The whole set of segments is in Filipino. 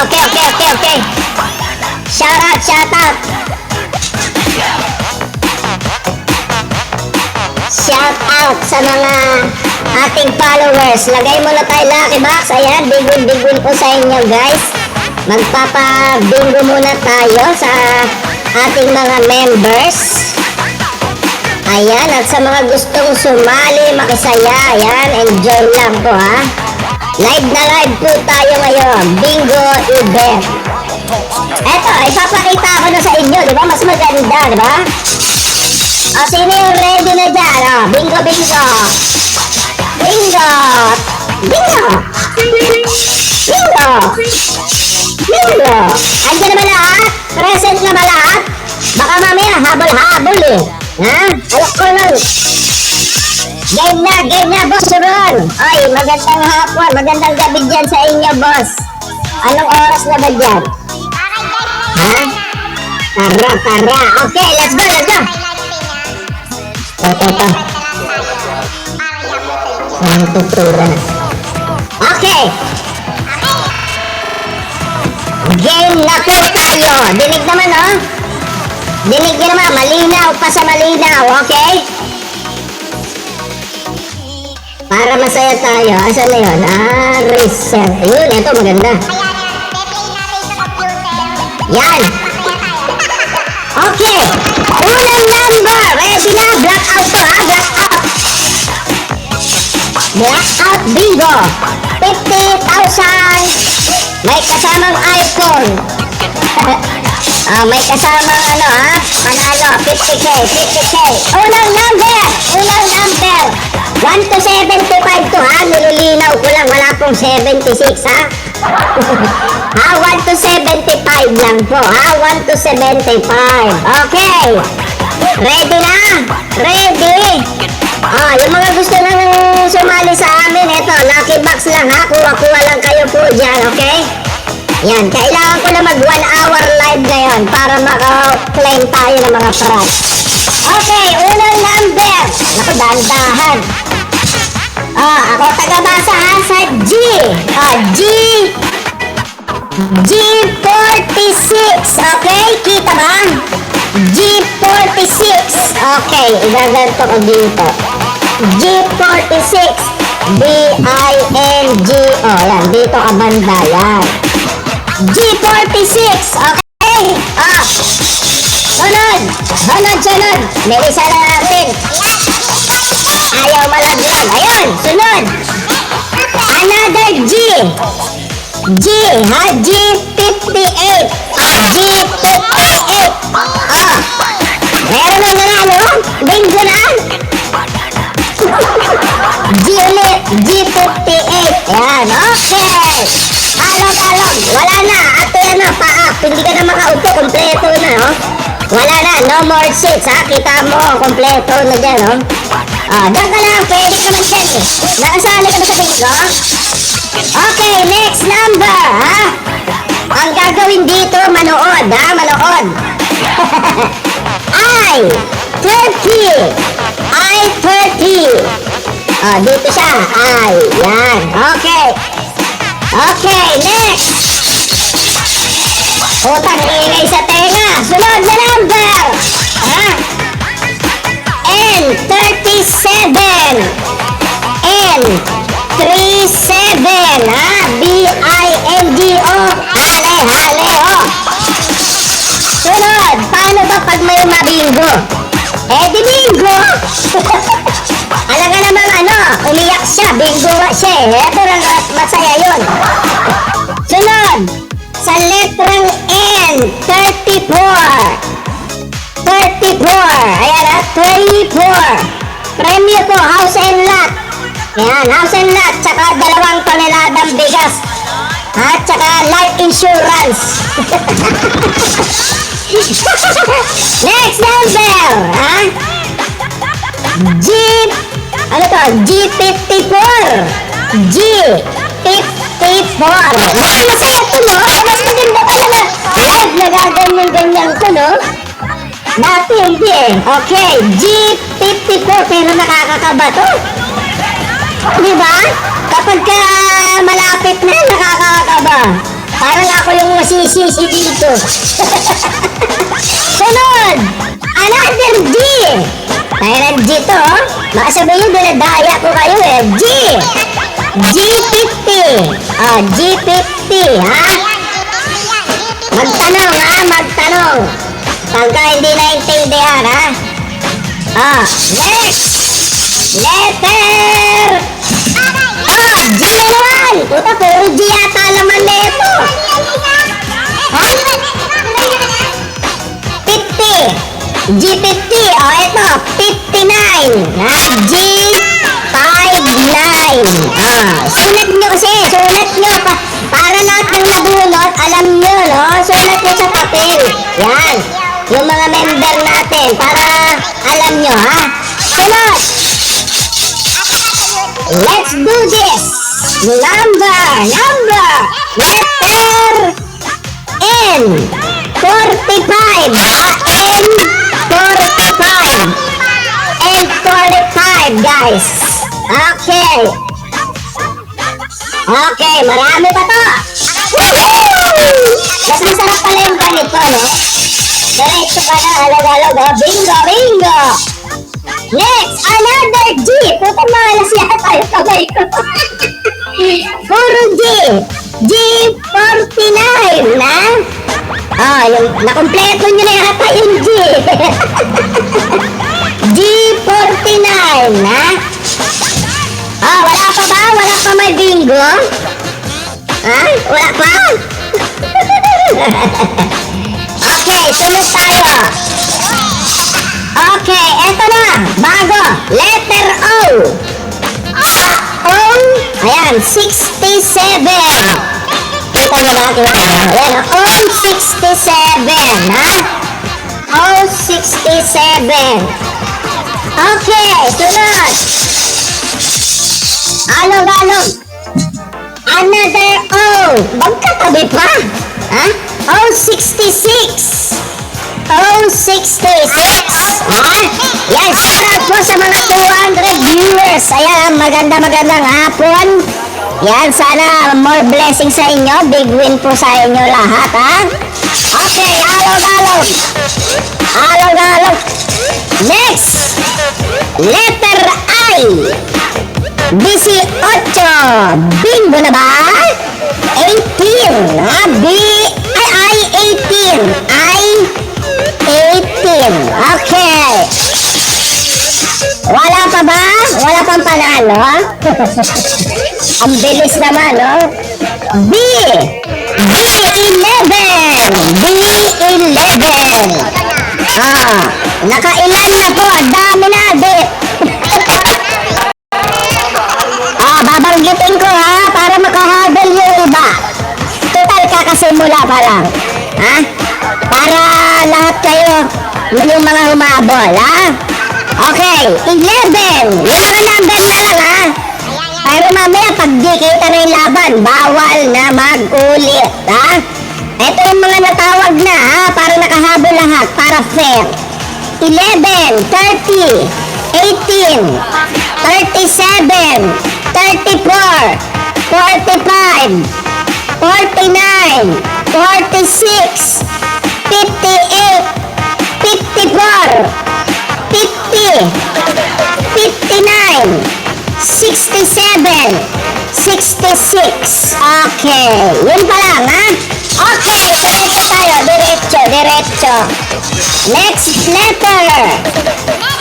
Okay. Shout out. Shout out sa mga ating followers. Lagay mo na tayo lucky box. Ayan, bigun po sa inyo guys. Magpapa-bingo muna tayo sa ating mga members. Ayan, at sa mga gustong sumali, makisaya, ayan, enjoy lang po ha. Live na live po tayo ngayon, bingo event. Eto, ipapakita ko na sa inyo, di ba? Mas maganda, di ba? O, sino yung ready na dyan? O, bingo. Andiyan na ba lahat? Present na ba lahat? Baka mamaya, habol-habol eh. Ha? Alak ko lang. Game na, boss Ron. Oy, magandang hapon, magandang gabi dyan sa inyo, boss. Anong oras na ba dyan? Ha? Tara. Okay, let's go. Ito. Ang tutura na. Okay. Game na po tayo. Dinig naman, oh. Dinig nyo naman, malinaw pa sa malinaw, okay? Para masaya tayo. Asan na yun? Reset. Yun, ito maganda. Yan. Okay. Unang number. Ready na? Blackout to ha? Blackout bingo. 50,000. May kasamang iPhone. May kasamang ano ha? Panalo. 50K. Unang number. 1 to 75 to ha? Nilulinaw ko lang. Wala pong 76 ha? 1 to 75 lang po ha? 1 to 75. Okay. Ready na? Ready? Yung mga gusto nang sumali sa amin, ito, lucky box lang ha? Kuha lang kayo po dyan, okay? Yan, kailangan ko na mag 1 hour live ngayon para maka-claim tayo ng mga prize. Okay, unang number. Naku, dahan-dahan. Ako taga-basa ha sa G. G46. Okay, kita ba? G46. Okay, igaganto ko dito. G46. B-I-N-G-O. Yan, dito ka banda. Yan. G46. Okay. Sunod. Melisa na natin. Ayaw malaglag. Ayun, sunod. Another G. G58. G58. Meron na nanalo. Bingo na. G ulit. G58. Yan, okay. Talong. Wala na. Ate, paak. Hindi ka na makaupo. Kompleto na, oh. Wala na. No more seats, ha. Kita mo. Kompleto na dyan, oh. Diyan ka lang. Pwede ka man dyan, eh. Nakasali ka na sa bingo. Okay, next number, ha. Ang gagawin dito, manood, ha. Manood. I-30. Dito siya. Yan. Okay, next. Putang ingay sa tenga. Sunod na number. N37. B-I-N-G-O. Hale, oh. Sunod. Paano ba pag may mabingo? Di bingo. Alaga namang umiyak siya. Bingo siya eh. Eto lang masaya yun. Sunod. Sa letrang N, 34. Ayan ha, 34. Premyo ko, house and lot. Ayan, house and lot. Tsaka 2 toneladang bigas. At tsaka life insurance. Next number. G54. Mas masaya ito, no? Mas maganda talaga. Live na gaganyan ko, no? Dati hindi eh. Okay, G54. Pero nakakakaba to. Diba? Kapag ka malapit na, nakakakaba. Parang ako yung masisisi dito. Sunod! Another G! Kaya ng G to, oh. Baka sabihin nyo, dinadaya ko kayo eh. G! G50! Oh, G50, ha? Magtanong, ha? Magtanong. Pagka hindi naintindihan, ha? Oh, next! Letter! Oh, G na naman! Puta, puro G yata naman na ito. Ha? 50. G50. O, ito. 59. Ha? G59. Sulat nyo kasi. Sulat nyo. Para lahat ng nabunot, alam nyo, no? Sulat nyo sa papel. Yan. Yung mga member natin. Para alam nyo, ha? Sunod. Let's do this. Number. Letter N. 45. N 45. N 45, guys. Okay. Okay, marami pa to. Woohoo! Mas masarap pala yung ganito, no? Diretso ka na, halag-halag, oh. Bingo, bingo! Next, another G! Puta malas yata yung kamay ko. Puro G! G49, na? Oh, yung nakompleto nyo na yata yung G. G49, na? Oh, wala pa ba? Wala pa may bingo? Ha? Wala pa? Okay, sunod tayo. Okay, eto na. Bago. Letter O. O. Ayan, 67. Kita nyo ba? Ayan, O67. Ha? O67. Okay, sunod. Alog-alog. Another O. Magkatabi pa. Ha? O66. O66. Ha? Yan, shoutout po sa mga 200 viewers. Ayan, magandang hapon. Yan, sana more blessings sa inyo. Big win po sa inyo lahat, ha? Okay, alog-alog. Alog-alog. Next. Letter I. 18. Bingo na ba? 18. Ha? I 18. I 18. Okay. Wala pa ba? Wala pang panalo, ha? Ang bilis naman, no? B11. B11. Nakailan na po. Dami na, di. Babanggitin ko, ha? Para makahabol yung iba. Total kakasimula pa lang. Ha? Para lahat kayo, yung mga humabol, ha? Okay, 11. Yung mga number na lang, ha? Pero mamaya, pag di kita na yung laban, bawal na mag-ulit, ha? Ito yung mga natawag na, ha? Para nakahabol lahat, para fair. 11, 30, 18, 37, 34, 45, 49, 46, 58, 54, 50, 59, 67, 66. Okay, yun pa lang, ha? Okay, diretso tayo, diretso. Next letter.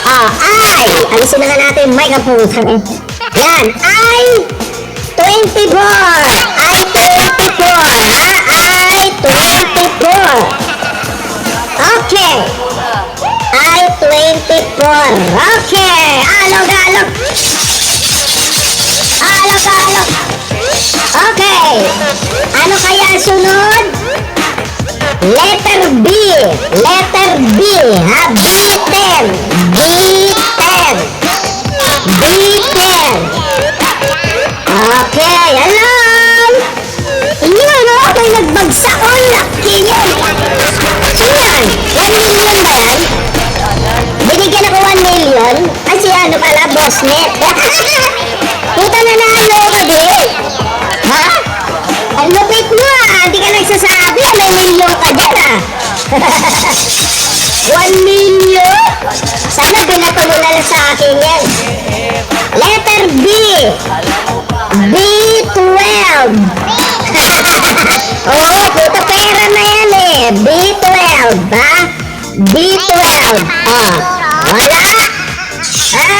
I. Alisin na nga natin yung mic ang putang. Yan, I-24. I-24, ha? I-24. Okay. I-24. Okay. Alog-alog. Alog-alog. Okay. Ano kaya sunod? Letter B. Letter B. Ha? B10. B10. B10. Okay. Alam. Inyo, no? May nagbagsak. Oh, laki yan. Sino yan? 1 million ba yan? Binigyan ako 1 million? Ay, si ano pala? Bossnet. Puta na nalo ka, di? Ha? Ang lupit mo, ah. Hindi ka B12. Oo, puto pera na yan eh. B12, ha? B12. Oh, wala. Ha?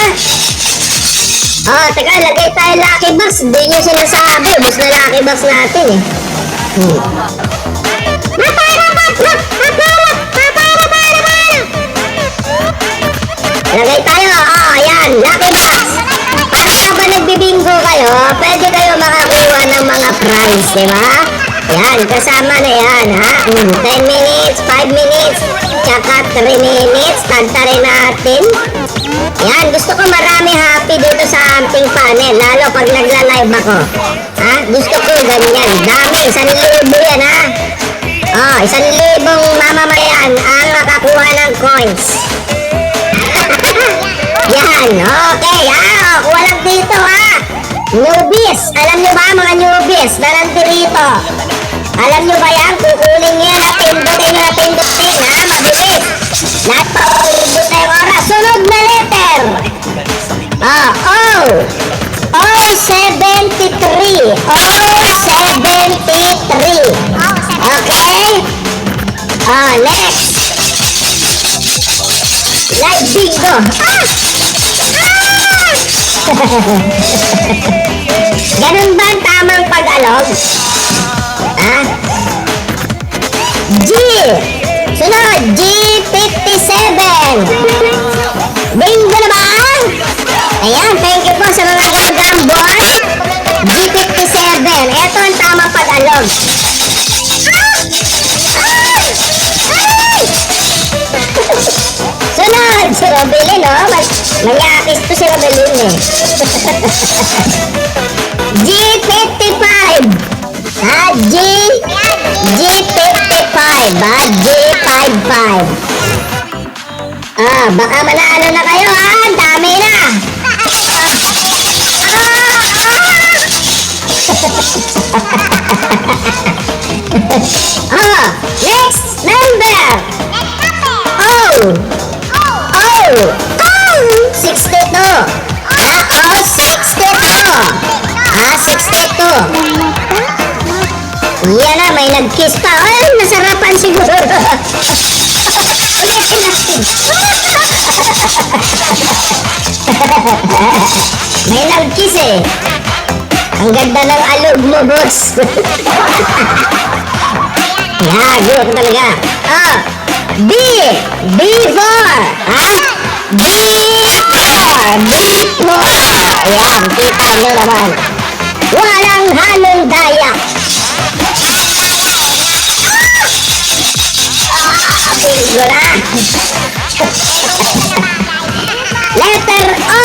Oh, teka, lagay tayo lucky box. Hindi nyo sinasabi. Bus na lucky box natin eh. Lagay tayo. Oh, ayan. Lucky box. Para habang nagbibingo kayo, pwede kayo makakuha ng mga prize, di ba? Yan, kasama na yan, ha? 10 minutes, 5 minutes, tsaka 3 minutes. Tagta rin natin. Yan, gusto ko marami happy dito sa ating panel, lalo pag nagla-live ako. Ha? Gusto ko ganyan. Dami, 1,000 yan, ha? Oh, 1,000 mamamayan ang makakuha ng coins. Yan, okay, ha? Kuha lang dito, ha? Newbies, alam nyo ba mga newbies na nandito? Alam nyo ba yan? Kukunin nyo yan, pindutin, ha? Mabilis. Lahat pa, pindutin na yung oras. Sunod na letter. O73. Okay? Next. Live bingo. Ganun ba ang tamang pag-alog? G. Sunod, G57. Bingo na ba? Ayan, thank you po sa mga gagambol. G57. Ito ang tamang pag-alog. Sunod, si Robilin, oh. Magyakis to si Robilin, eh. G55. G55, ha? G55. Baka manalo na kayo, ha? Ang dami na. Next number. 62. 62. Yan na, may nag-kiss pa. Ay, nasarapan siguro. Ulitin natin. May nag-kiss eh. Ang ganda ng alog mo, boss. Good talaga. B. B4. B4. Ayan, kita nyo naman. Walang halong daya. Bingo na. Letter O.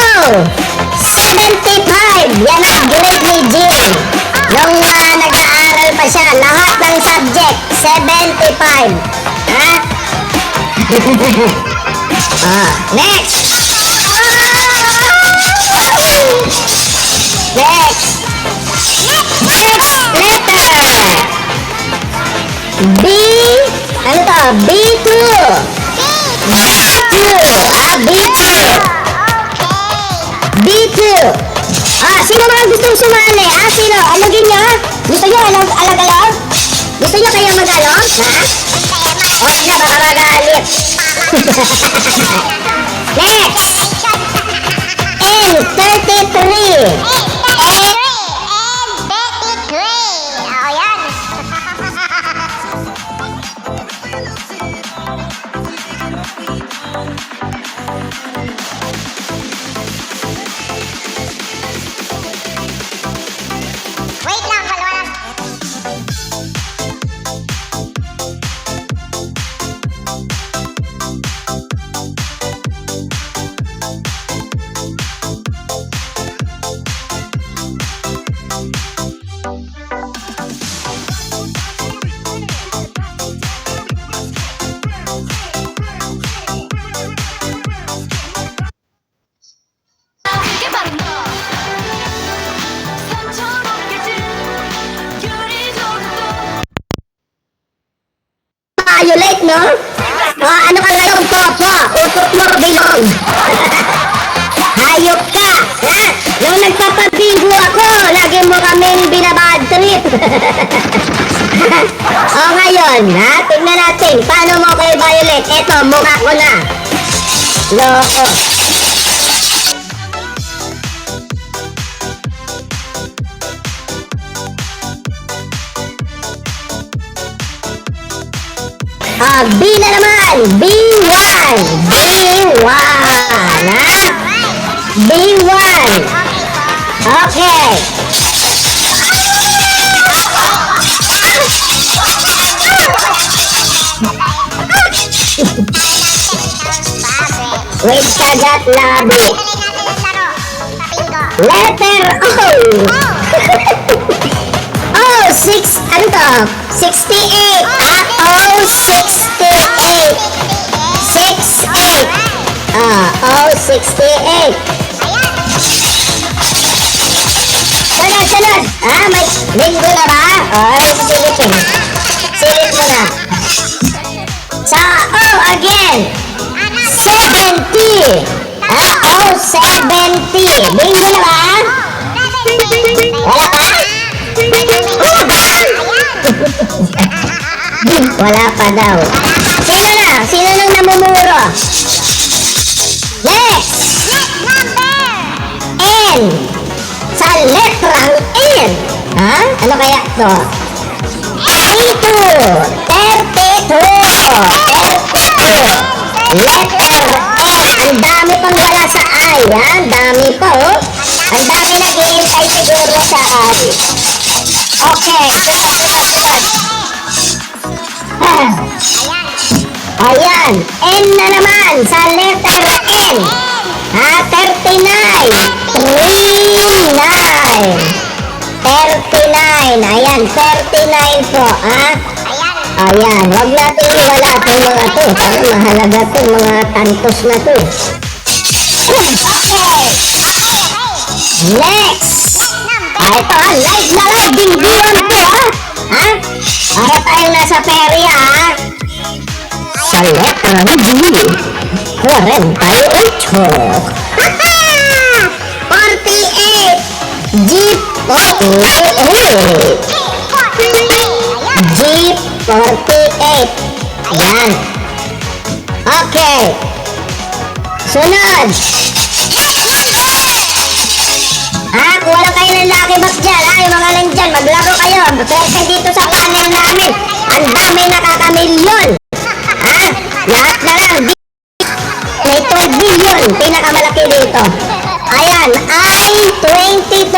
75. Yan ang grade ni Jim. Nung nag-aaral pa siya, lahat ng subject, 75. Ha? Next. Next letter. B. Ano to? B2. B2. B2. Sino mga gustong sumali? Sino? Alagin nyo? Gusto nyo alag-alag? Gusto nyo kayo mag-alog? Huwag na, baka magalit. Next. N33. Wait lang, dalawa lang. Violate, no? Ano ka ngayon, Popo? Utot mo, bilog. Hayop ka, ha? Nung nagpapabingo ako, lagi mo kaming binabad trip. O ngayon, ha? Tignan natin, paano mo kay Violet? Eto, mukha ko na. Loko. B na naman. B1. B1. Ha? B1. Okay. Wait, kagat labi. Letter O. Oh, 6, ano to? 68. O, 68. 68. O, 68. Sunod. May bingo na ba? Ay, silipin. Silip mo na. Sa O again. 70. O, 70. Bingo na ba? Wala pa? Wala pa daw. Sino na? Sino nang namumuro? Next! N! Sa letrang N! Ha? Ano kaya to? 32! 32! 32! Letter N! Ang dami pang wala sa I, ha? Ang dami pa, oh. Ang dami nag-iintay siguro sa I. Okay, sunod. Ayan, N na naman sa letter N. 39. 39. 39. Ayan, 39 po, Ayan, wag natin iwala itong mga to. Parang mahalaga itong mga tantos na to. Okay. Next. Ito, live na live. Bingbiwan to, Para tayong nasa perya, Sa letrang G. 48. 48. G48. G48. Yan. Okay. Sunod. Kung wala kayo ng Lucky Box dyan, yung mga nandyan, maglaro kayo. Kasi dito sa panel namin, ang dami nakakamilyon. Lahat na lang. May 2 billion. Pinakamalaki dito. Ayan, I-22.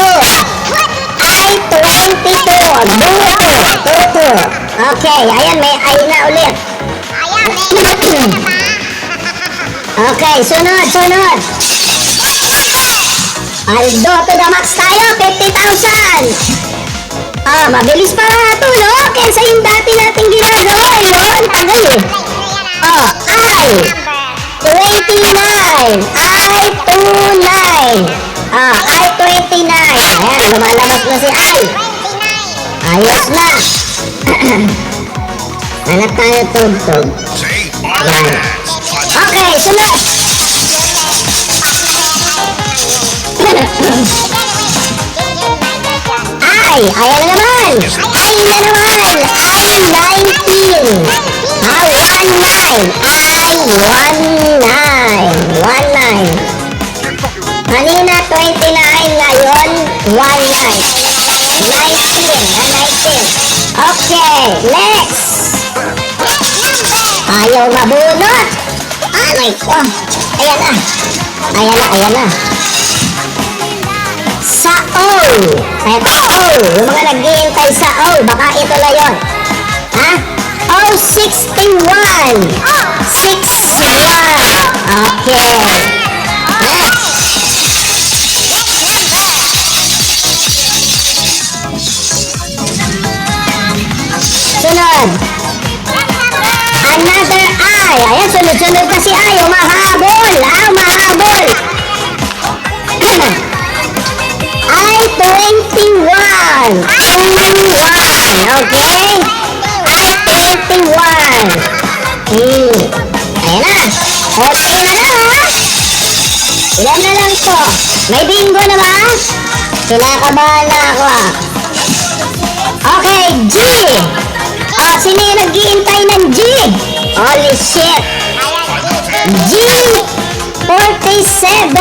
I-22. Tutu. Okay, ayan, may I na ulit. Okay, sunod. Aldo to the max tayo, 50,000. Mabilis pa nga ito, no? Kaysa yung dati natin ginagawa, yun. Tagal eh. I-29. I-29. I-29. Ayan, lumalabas na si I. Ayos na. Hanap tayo tugtog. Yan. Okay, sunod. Ayan na naman. I-19. 19. Kanina 29, ngayon 19. 19. Okay, next. Ayaw mabunot. My God. Ayan na. Sa O. Eto O. Yung mga nag-iintay sa O. Baka ito na yun. O61. 61. Okay. Next. Sunod. Another I. Ayan, sunod-sunod na si I. Umahabol. Umahabol. I-21. 21. Okay? I-21. Ayan na. Okay na na, Ilan na lang to? May bingo na ba? Kinakabahan na ako ah. Okay, G! Oh, sino yung nag-iintay ng G? Holy shit! G47!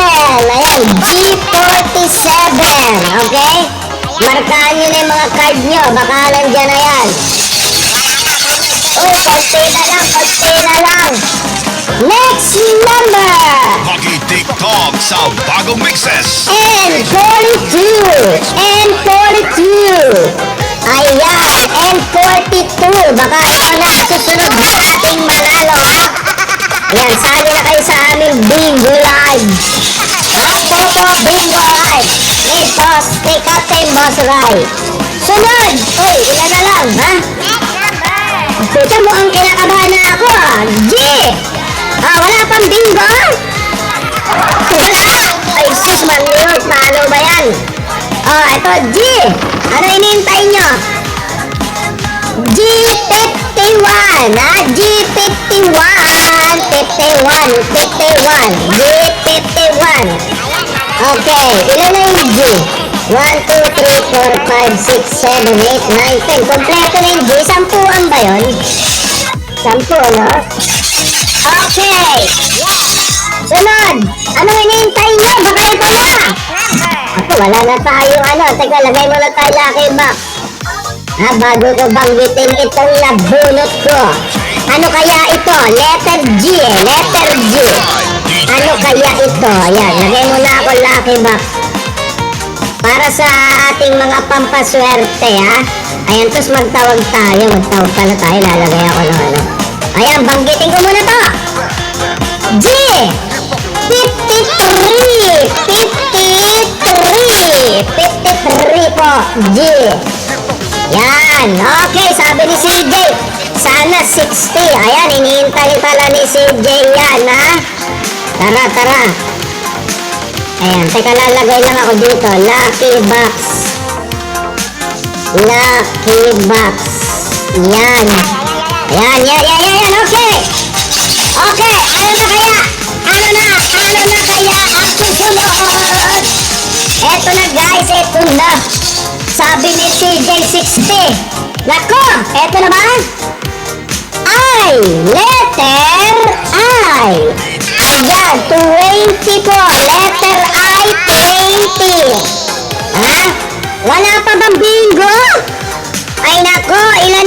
Ayan, G47! Okay? Markahan nyo na yung mga card nyo. Baka nandyan na yan. Uy, konti na lang, konti na lang. Next number! Lucky TikTok sa Bagong Mixes. N42! N42! Ayan, N42. Baka ito na susunod na ating manalo, ha? Ayan, sali na kayo sa aming bingo live. Popo bingo live. Ito, stick up team Boss Rai. Sunod! Uy, ilan na lang, ha? Kita mo ang kinakabahan na ako, ah. G! Ah, wala pang bingo? Wala! Ay, sus, manlihot. Paano ba yan? Oh, ito, G! Ano inihintay nyo? G51, ha? G51! 51! Okay, ilan na yung G? 1, 2, 3, 4, 5, 6, 7, 8, 9, 10. Kompleto na yung G. Sampuan ba yun? Sampu, no? Okay! Sunod! Ano hinihintay nyo? Baka ito na! Ako, wala na tayo, ano. Teka, lagay mo na tayo Lucky Box. Ha, bago ko banggitin itong nabunot ko. Ano kaya ito? Letter G, letter G. Ano kaya ito? Ayan, lagay mo na ako Lucky Box. Para sa ating mga pampaswerte, ha? Ayan, tapos magtawag tayo. Magtawag pala tayo. Lalagay ako ng ano. Ayan, banggitin ko muna to. G! 53! 53 po. G. Yan. Okay, sabi ni CJ. Sana 60. Ayan, iniintay pala ni CJ yan, ha? Tara, tara. Ayan, teka, lalagay lang ako dito. Lucky Box. Lucky Box. Yan. Ayan, yan. Okay. Okay, ano na kaya? Ano na kaya ang susunod? Eto na guys, eto na. Sabi ni CJ60. Nako, eto na ba? I, letter I. Ayan, 20 po. Letter I, 20. Ha? Wala pa bang bingo? Ay nako, ilan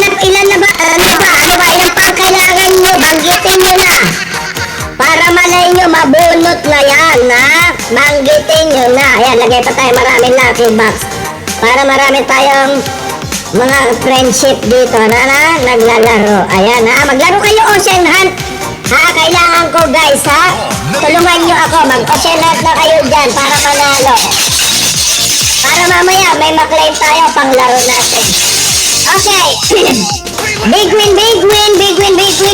na ba? Ano ba? Ilan pa ang kailangan nyo? Banggitin nyo na. Para malay nyo, mabunot na yan, ha? Banggitin nyo na. Ayan, lagay pa tayo maraming Lucky Box. Para marami tayong mga friendship dito na naglalaro. Ayan, ha? Maglaro kayo Ocean Hunt. Ha? Kailangan ko, guys, ha? Tulungan nyo ako. Mag-Ocean Hunt na kayo dyan para manalo. Para mamaya may maklaim tayo pang laro natin. Okay. Big win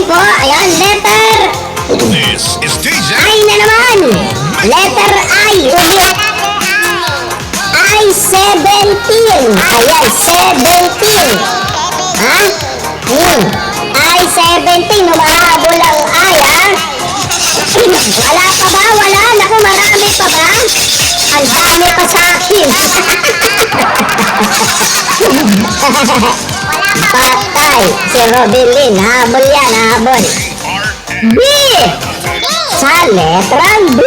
po. Ayan, letter This is DJ. I na naman. Letter I. I-17. Ayan, 17. Ha? I-17. Humahabol ang I, ha? Wala pa ba? Wala? Naku, marami pa ba? Ang dami pa sa akin. Patay. Si Robilin. Habol yan, habol. B. Sa letrang B.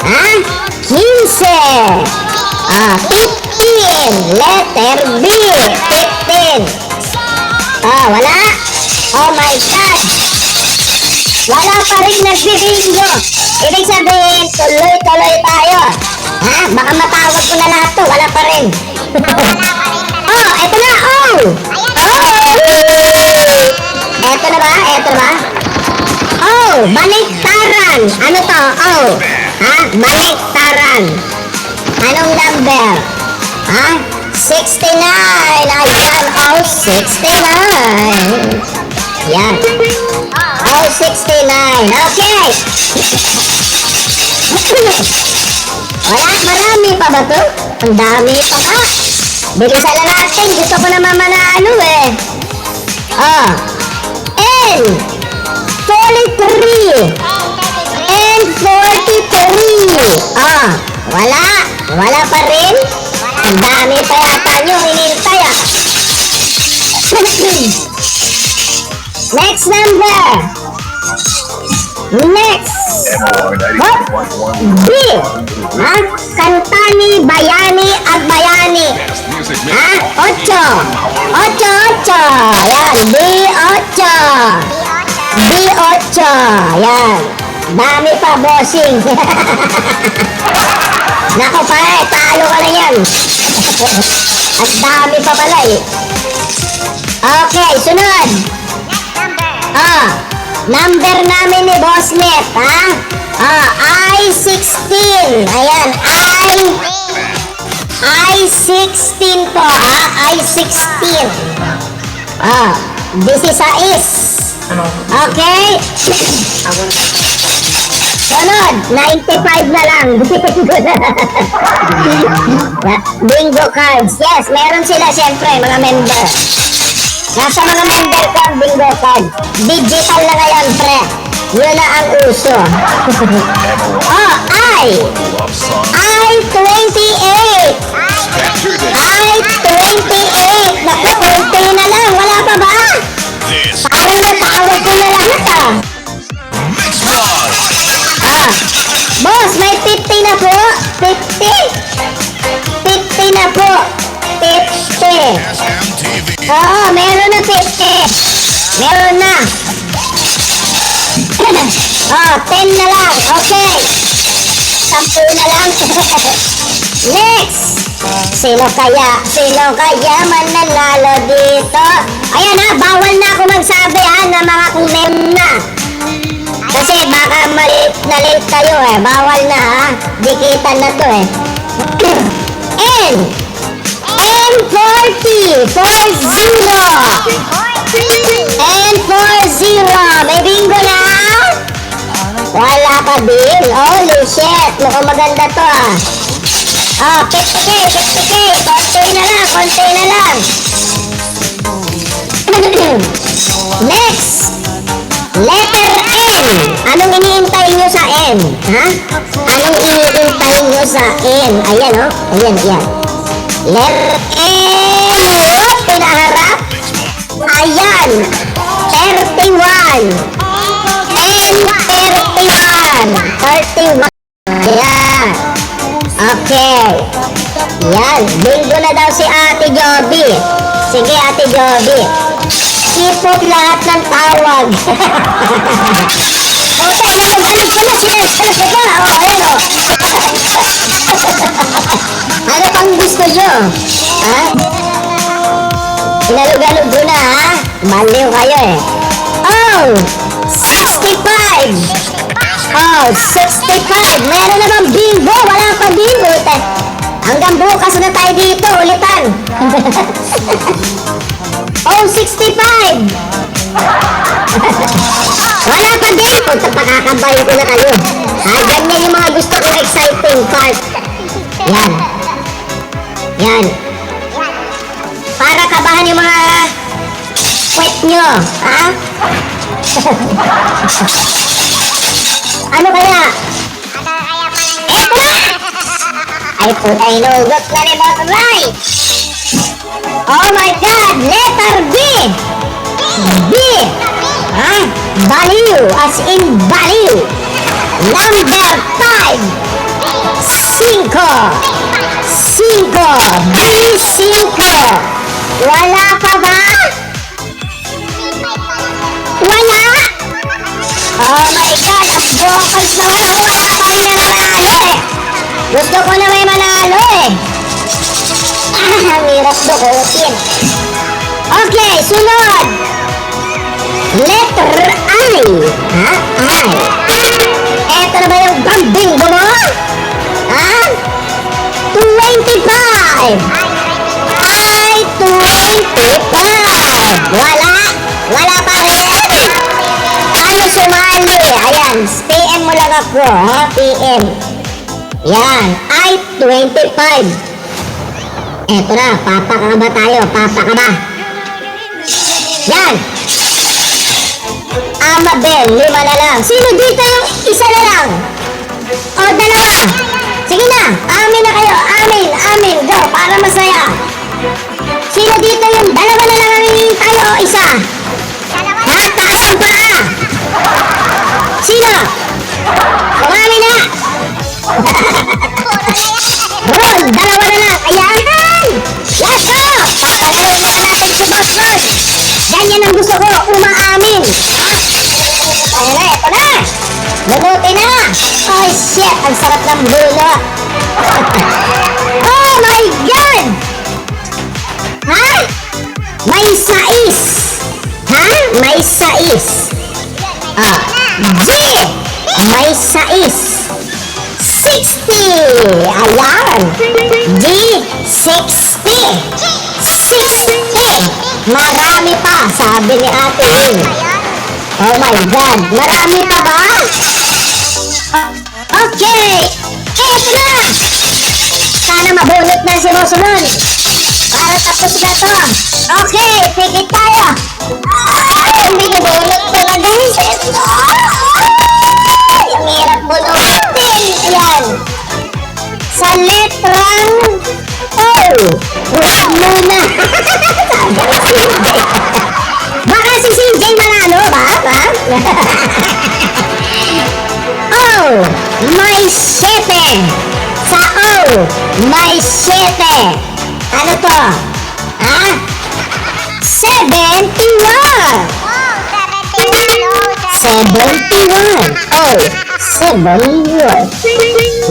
Ha? 15. 15. Letter B. 15. Wala? Oh my God. Wala pa rin nagbibingo. Ibig sabihin, tuloy-tuloy tayo. Ha? Baka matawag ko na lahat to. Wala pa rin. Oh, eto na. Oh! Eto na ba? Oh, baliktaran. Ano to? Oh. Ha? Baliktaran. Anong number? Ha? 69. Ayan. Oh, 69. Yan. Oh, 69. Okay. Marami pa ba to? Ang dami pa ka. Bilisan na natin. Gusto ko naman manalo eh. Oh. N. 43. N. 43. Wala. Wala pa rin. Ang dami pa yata nyo hinintay ah. Next number. Next. What? B. Ha? Kanta ni Bayani at Bayani. Ha? 8. 8. Yan. B8. B8. Yan. Dami pa, bossing. Nako pa talo ka na yan. At dami pa pala eh. Okay, sunod. Number namin ni Boss Net, ha? I-16. Ayan, I-16 po, ha? I-16. 16. Okay? Sunod, 95 na lang. Bingo cards. Yes, meron sila siyempre, mga member. Nasa mga member ko ang bingo card. Digital na ngayon, pre. Yun na ang uso. I-28. I-28. Naku, konti na lang. Wala pa ba? This Parang natawag ko na lahat ah. Mix Plus. Boss, may 50 na po. 50? 50 na po. 50. SMTV. Oo, meron na 50. Meron na. 10 na lang. Okay. 10 na lang. Next. Sino kaya mananalo dito? Ayan ha, bawal na ako magsabi ha na mga kumem na. Kasi baka na-late kayo eh. Bawal na ha. Dikitan na to eh. N40. 40. N40. May bingo na? Wala pa din. Holy shit. Mukhang maganda to ah. 50k. 50k. Konti na lang. Next. Letter N. Anong iniintay nyo sa N? Ha? Anong iniintay nyo sa N? Ayan oh. Ayan. Letter N. Pinaharap. Ayan. 31. N31. 31. Ayan. Okay. Yan. Bingo na daw si Ate Joby. Sige, Ate Joby. Ipot lahat ng tawag. Okay, nagagalog ko na. Sinerselos ko na. Ayan o. Ano pang gusto nyo? Ha? Inalog-alog ko na ha? Baliw kayo eh. 65. 65. Meron namang bingo. Wala pa bingo. Hanggang bukas na tayo dito. Ulitan. 65. Wala pa din. Punta pakakabahin ko na kayo. Ganyan yung mga gusto kong exciting part. Yan. Para kabahan yung mga kwet nyo. Ha? Ano kaya? Eto na! Ay putay nugot na ni Boss Ray! Oh my God! Letter B! B! Ha? Baliw! As in baliw! Number 5! 5! B5! Wala pa ba? Wala! Oh my God! Ang vocals naman! Wala pa rin na manalo eh! Gusto ko na may manalo eh! Ang hirap dukutin! Okay, sunod! Letter I! Ha? I! Eto na ba yung bingo mo? Ha? 25! I-25! Wala pa rin! Ano sumali? Ayan, PM mo lang ako, ha? PM. Yan, I-25. Eto na, papa ka ba tayo? Papa ka ba? Yan! Amabel, 5 na lang. Sino dito yung isa na lang? O, 2? Sige na, amin na kayo. Amin, amin. Go, para masaya. Sino dito yung dalawa na lang ang hinihintay o isa? Dalawa Ha? Taas ang paa. Sino? Umami na. Ron, dalawa na lang. Ayan. Let's go. Papagaling na natin si Boss Ron. Ganyan ang gusto ko. Umaamin. Ayan na, ito na. Lumuti na. Oh shit, ang sarap ng bulo. Oh my God. Ha? May sais. Ha? May sais. Ah, G. May sais. 60. Ayan. G. 60. 60. Marami pa, sabi ni Ate Lynn. Oh my God. Marami pa ba? Okay. Eto na. Sana mabunot na si Rosamond. Para tapos na to. Okay, pikit tayo. Ay, hindi na bunot talaga. Ay, ang hirap bunutin. Ayan. Sa letrang O. Huwag muna. Sabi ni CJ. Baka si CJ manalo ba? Ha? O. May 7. Sa O. May 7. Ano to? Ha? 71! 71! Oh, 71.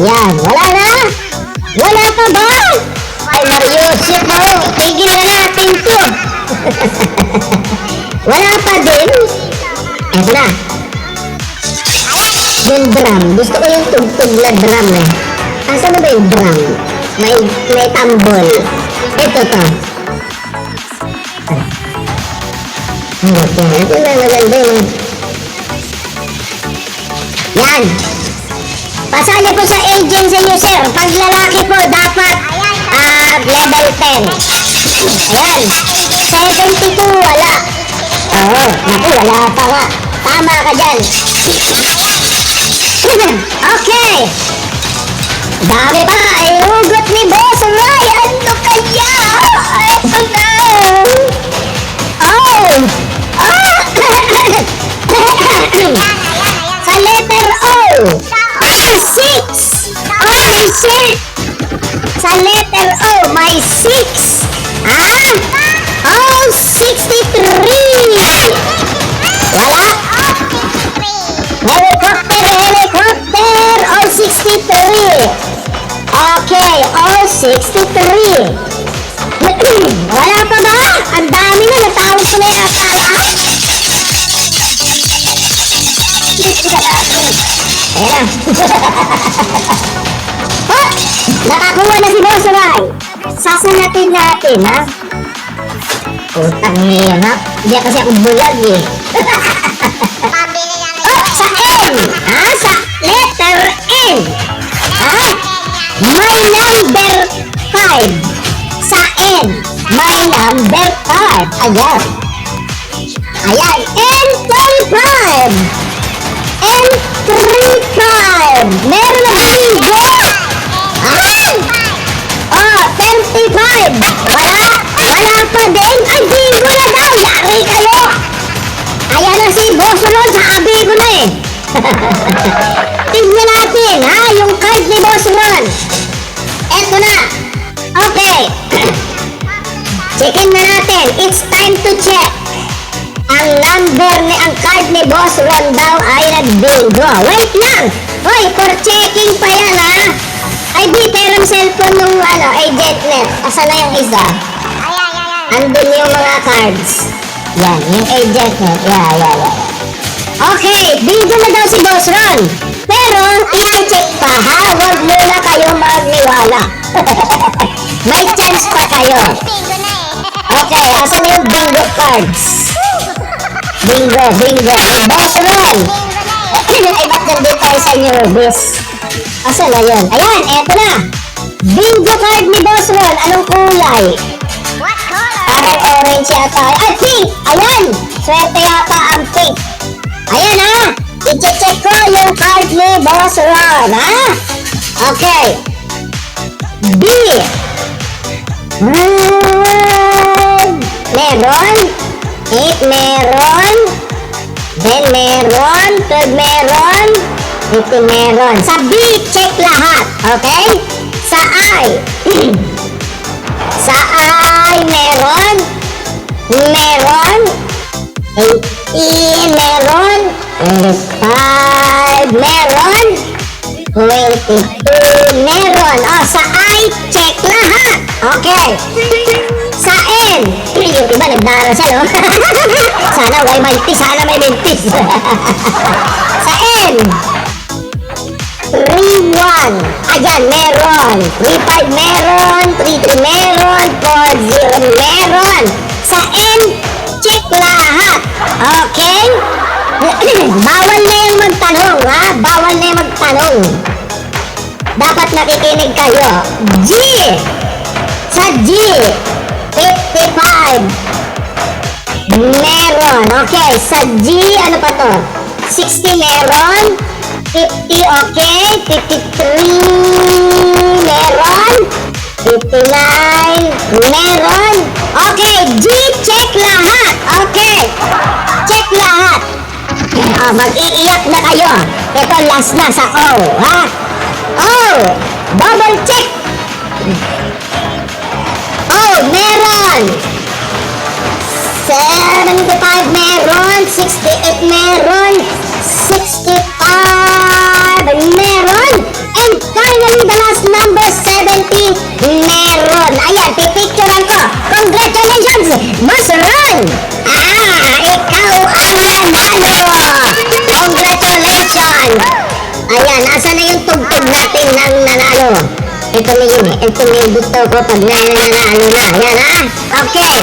Yan, wala na? Wala pa ba? Ay, Mariusip mo, tigil na natin to. Wala pa din? Eto na. Yung drum, gusto ko yung tugtog na drum eh. Asan na ba yung drum? May tambol. Ito to. Ito na maganda yun. Yan. Pasali po sa agency nyo, sir. Pag lalaki po, dapat level 10. Ayan. 72, wala. Oo, naku, wala pa nga. Tama ka dyan. Okay. Dami pa. Ay, hugot ni Boss Ray. Ano kaya? Ito na. Oh. Sa letter O. Ah, 6. Oh, shit. Sa letter O, may 6. Ah? Oh, 63. Wala. Helicopter. Oh, 63. Okay, oh, 63. Wala pa ba? Ang dami na, natawag ko na yata lahat. Ayan. Oh, nakakuha na si Boss Ray. Sasanatin natin, ha? Putang niya, ha? Hindi kasi ako bulag, eh. Pabili lang Oh, sa N! Ha? Sa letter N! Ha? May number 5. Sa N, may number 5. Ayan. Ayan. N35. N35. Meron na bingo. Ah! Oh, 35. Wala. Wala pa din. Ay, bingo na daw. Yari kayo. Ayan na si Boss Ron. Sabi ko na eh. Tignan natin, ha? Yung card ni Boss Ron. Eto na. Okay. Checkin na natin. It's time to check. Ang number ni ang card ni Boss Ron daw ay nag-bingo. Wait lang. Hoy, for checking pa yan, ha? Ay, di, pero ang cellphone nung agent net. Asan na yung isa? Andun yung mga cards. Yan, yung agent net. Yeah. Okay, bingo na daw si Boss Ron. Pero, i-check pa, ha? Huwag muna kayo magniwala. May chance pa kayo. Bingo na Okay, asan na yung bingo cards? Bingo. Boss Ron! Ay, ba't nandito tayo sa newbies? Asan na yun? Ayan, eto na. Bingo card ni Boss Ron. Anong kulay? What color? Parang orange yata. Ay, pink! Ayan! Swerte yata ang pink. Ayan, ha? I-check ko yung card ni Boss Ron, ha? Okay. B. Meron. 8 meron. Then meron. 12 meron. 15 meron. Sa B, check lahat. Okay? Sa I. Sa I, meron. Meron. 18 meron. 25 meron. 22 meron. O, sa I, check lahat. Okay. Sa N. Yung iba nagdarasal, oh. Sana may mantis. Sana may mantis. Sa N. 3-1. Ayan, meron. 3-5 meron. 3-3 meron. 4-0 meron. Sa N, check lahat. Okay? Bawal na yung magtanong, ha? Bawal na yung magtanong. Dapat nakikinig kayo. G. Sa G, 55 meron. Okay, sa G, ano pa to? 60 meron. 50, okay. 53 meron. 59 meron. Okay, G, check lahat. Okay, check lahat. Mag-iiyak na kayo. Ito last na sa O, ha? O, double check. O, meron. 75 meron. 68 meron. 65 meron. And finally, the last number, 70 meron. Ayan, pipicturean ko. Congratulations, Boss Ron! Ikaw ang nanalo! Congratulations! Ayan, nasa na yung tugtog natin ng nanalo? Ito na yun eh. Ito na yung gusto ko pag nanalo na. Ayan ha? Okay.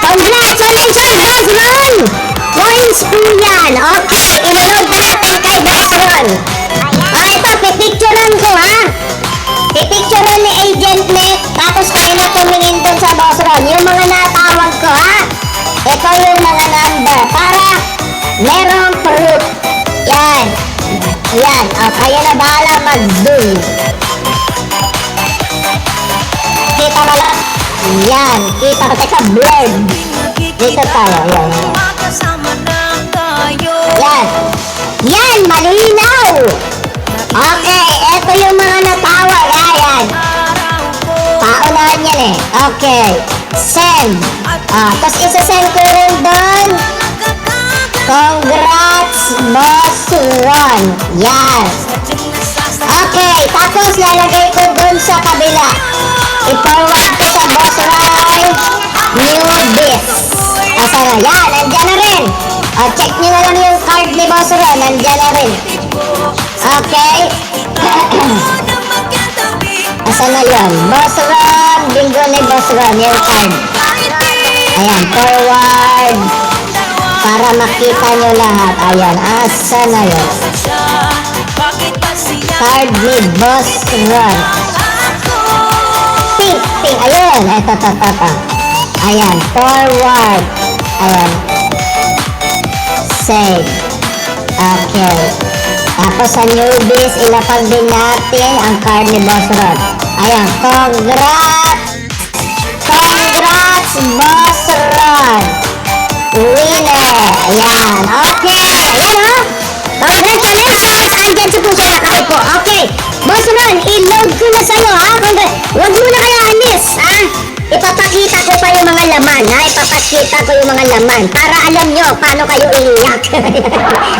Congratulations, Boss Ron! Points po yan. Okay, ilunod natin kay Boss Ron. O ito, pipicturean ko ha. Pipicturean ni Agent Nick. Tapos kayo na tumingin dun sa Boss Ron. Yung mga natawag ko ha. Ito yung mga number. Para merong proof. Yan. Yan. O, kayo na bahala mag-zoom. Kita mo lang. Yan. Kita ko. Teka, blurred. Dito tayo. Yan. Yan. Yan. Malinaw. Okay. Ito yung mga natawag. Ayan. Paunahan yan eh. Okay. Send. Tapos isa-send ko rin doon. Congrats, Boss Ron. Yan. Okay. Tapos lalagay ko doon sa kabila. I-forward ko sa Boss Ron. Newbies. Asa na? Yan. Nandyan na rin. Check nyo na lang yung card ni Boss Ron. Nandyan na rin. Okay. Asa na yun? Boss Ron. Bingo ni Boss Ron. Yung card. Ayan. Forward. Para makita nyo lahat. Ayan. Asa na yun? Card ni Boss Ron. Pink. Pink. Ayun. Ito. Ayan. Forward. Ayan. Save. Okay. Tapos sa newbies, ilapag din natin ang card ni Boss Ron. Ayan. Congrats! Congrats, Boss Ron! Winner! Ayan. Okay. Ayan o. Congratulations! Andyan si Puso nakaupo. Okay. Boss Ron, i-load ko na sa'yo ha. Huwag mo na kaya anis ha. Ipapakita ko pa yung mga laman ha. Ipapakita ko yung mga laman para alam nyo paano kayo iiyak.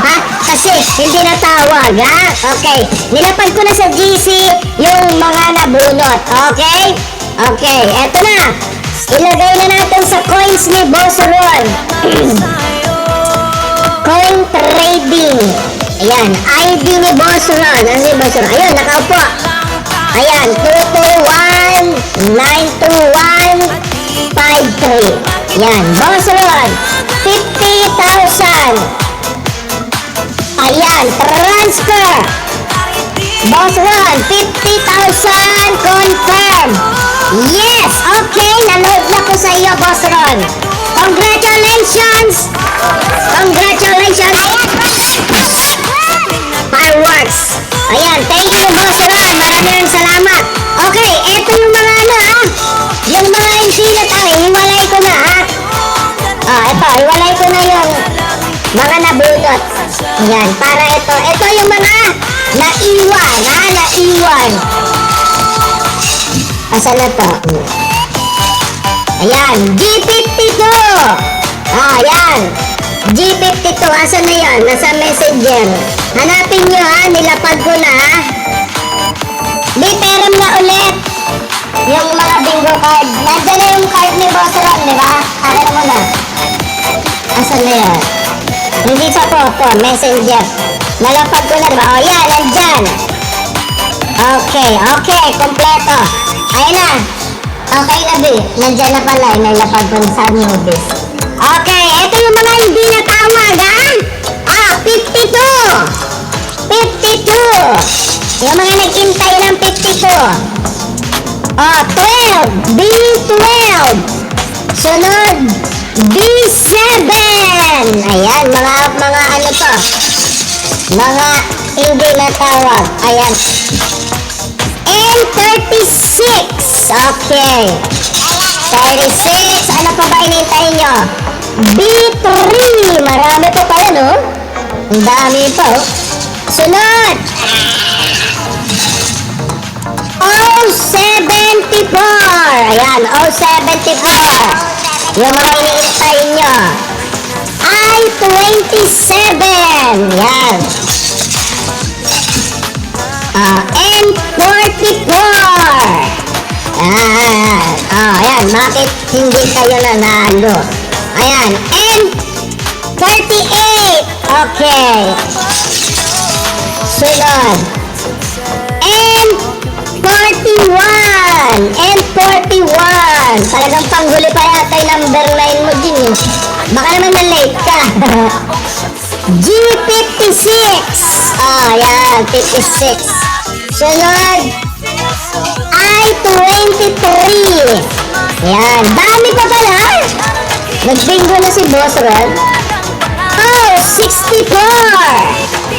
Ha? Kasi hindi natawag ha. Okay. Nilapag ko na sa GC yung mga nabunot. Okay? Okay. Eto na. Ilagay na natin sa coins ni Boss Ron. Coin trading. Ayan. ID ni Boss Ron. Ano si Boss Ron? Ayun. Nakaupo. Ayan. 221-921-53. Yan. Boss Ron. 50,000. Ayan. Transfer. Boss Ron. 50,000. Confirm. Yes. Okay. Naload na ko sa iyo, Boss Ron. Congratulations. Congratulations. Fireworks. Ayan. Thank you, Boss Ron. Marami Mga nabunot. Ayan, para ito. Ito yung mga naiwan, ha? Naiwan. Asan na to? Ayan, G52. Ayan. G52, asan na yan? Nasa messenger. Hanapin nyo, ha? Nilapag ko na, ha? Di, peram na ulit. Yung mga bingo card. Nandiyan na yung card ni Boss Ron, di ba? Akin mo na. Asan na yan? Hindi sa photo, messenger. Nalapag ko na, di ba? O, yan, nandyan. Okay, kompleto. Ayun na. Okay na, Bi. Nandyan na pala, nalapag ko sa newbies. Okay, ito yung mga hindi natawag, ha? 52! 52! Yung mga nag-intay ng 52. 12! B12! Sunod, B7! Ayan, mga ano to? Mga hindi natawag. Ayan. N36! Okay. 36. Ano pa ba inintay nyo? B3. Marami pa pala, no? Ang dami pa, oh. Sunod. O74. Ayan, O74. Yung mga iniintay nyo. I27. Yan. N44. Ayan, bakit hindi kayo nanalo? Ayan, N38. Okay. Sunod. N41. N41. Talagang panghuli pa yata yung number 9 mo din, eh. Baka naman na-late ka. G56. Ayan, 56. Sunod. I23. Yan. Dami pa pala. Nag-bingo na si Boss Ron. 64.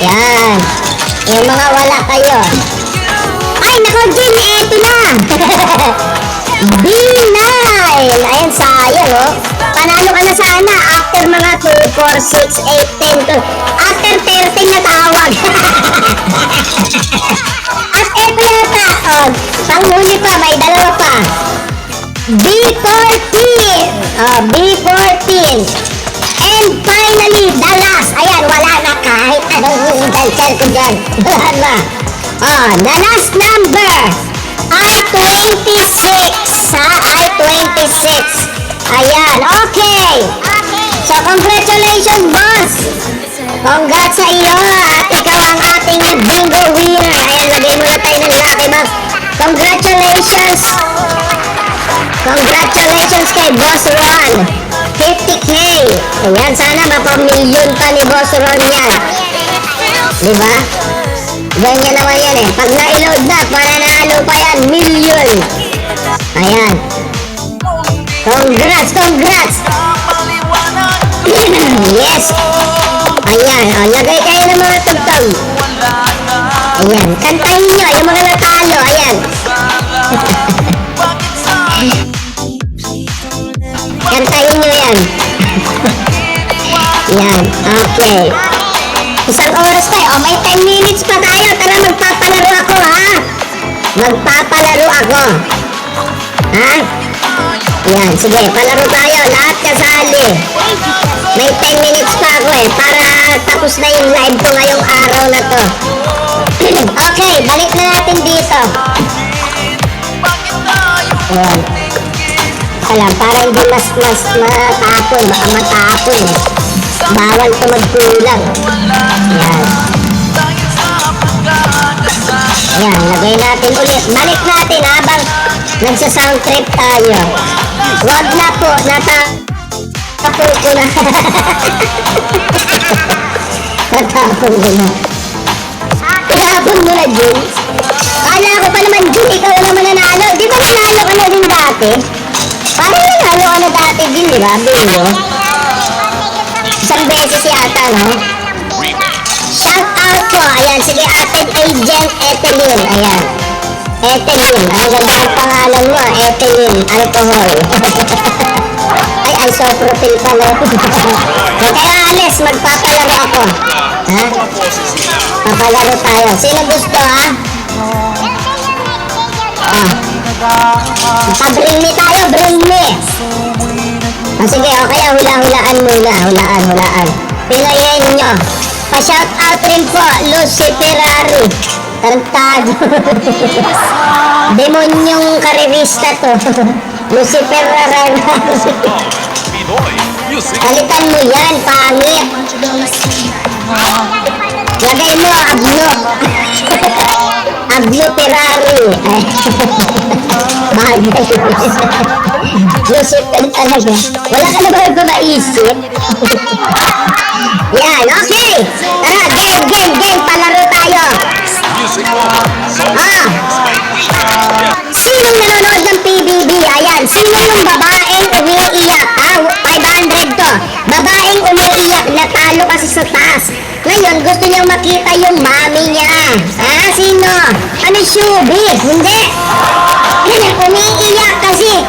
Yan. Yung mga wala kayo. Ay, nako, Jim. Eto na. B9. Ayan, sayang, oh. Panalo ka na sana after mga 2, 4, 6, 8, 10. After 13 na tawag. At eto yata, panghuli pa, may dalawa pa. B14. B14. And finally, the last. Ayan, wala na kahit anong dalsel ko dyan. Wala na. The last number. I26. I26. Ayan, okay. So, congratulations, boss. Congrats sa iyo at ikaw ang ating bingo winner. Ayan, lagay mo na tayo ng lucky box. Congratulations. Congratulations kay Boss Ron. 50K. Ayan, sana mapamilyon pa ni Boss Ron yan. Diba? Ganyan naman yan, eh. Pag na-load na, pananalo pa yan, million. Ayan. Congrats, congrats. Yes. Ayan, lagay kayo ng mga tugtog. Ayan, kantahin nyo yung mga natalo. Ayan. Kantahin nyo yan. Yan, okay. Isang oras tayo. May 10 minutes pa tayo. Tara, magpapalaro ako, ha? Magpapalaro ako. Ha? Yan, sige, palaro tayo. Lahat kasali. May 10 minutes pa ako, eh. Para tapos na yung live ko ngayong araw na to. Okay, balik na natin dito. Ayan. Alam, para hindi mas matapon. Baka matapon, eh. Bawal ito magkulang. Ayan. Ayan, lagay natin ulit. Balik natin habang nagsa-sound trip tayo. Wag na po, natapon ko na. Natapon ko na. Natapon mo na, Jun. Kala ko pa naman, Jun, ikaw na naman nanalo. Di ba nanalo ka na din dati? Parang nanalo ka na dati din, di ba? Bingo. Isang beses yata, no? Shout out po. Ayan, sige, atin agent Etelyn. Ayan. Etelyn. Ang ganda ang pangalan mo, Etelyn. Alcohol. Ay, isopropyl pala. Huwag kayo alis, magpapalaro ako. Ha? Papalaro tayo. Sino gusto, ha? Ah. Pa-bring me tayo, bring me. Sige, o kaya hula-hulaan muna. Hulaan. Pinayin nyo. Pa-shout out rin po, Lucy Ferrari. Tarantado. Demonyong karerista to. Lucy Ferrari. Palitan mo yan, pangit. Lagay mo, Ablo. Ablo Ferrari. Bagay. Lucy talaga. Wala ka na ba maisip? Yan, okay. Tara, game. Palaro tayo. Sinong nanonood ng PBB? Ayan. Sino yung babaeng umiiyak? 500 to. Babaeng umiiyak, natalo kasi sa taas. Ngayon, gusto niyang makita yung mami niya. Sino? Ano, Shubi? Hindi. Umiiyak kasi.